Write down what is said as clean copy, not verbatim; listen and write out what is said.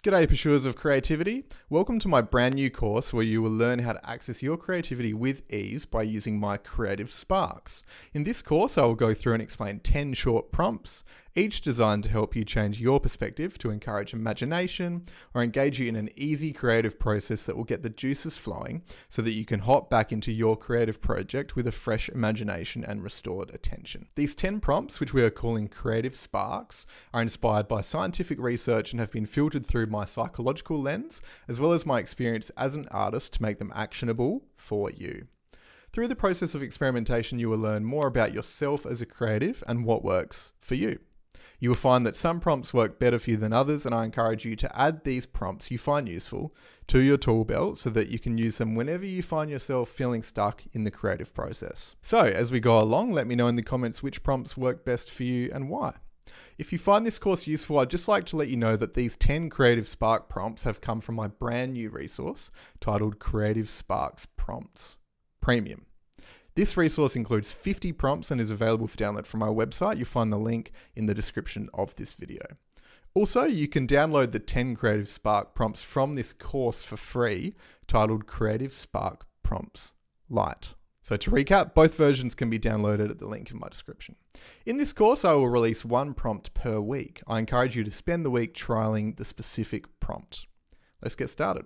G'day pursuers of creativity. Welcome to my brand new course where you will learn how to access your creativity with ease by using my creative sparks. In this course, I will go through and explain 10 short prompts, each designed to help you change your perspective to encourage imagination or engage you in an easy creative process that will get the juices flowing so that you can hop back into your creative project with a fresh imagination and restored attention. These 10 prompts, which we are calling creative sparks, are inspired by scientific research and have been filtered through my psychological lens, as well as my experience as an artist to make them actionable for you. Through the process of experimentation, you will learn more about yourself as a creative and what works for you. You will find that some prompts work better for you than others, and I encourage you to add these prompts you find useful to your tool belt so that you can use them whenever you find yourself feeling stuck in the creative process. So, as we go along, let me know in the comments which prompts work best for you and why. If you find this course useful, I'd just like to let you know that these 10 Creative Spark prompts have come from my brand new resource titled Creative Sparks Prompts Premium. This resource includes 50 prompts and is available for download from my website. You'll find the link in the description of this video. Also, you can download the 10 Creative Spark prompts from this course for free titled Creative Spark Prompts Lite. So to recap, both versions can be downloaded at the link in my description. In this course, I will release one prompt per week. I encourage you to spend the week trialing the specific prompt. Let's get started.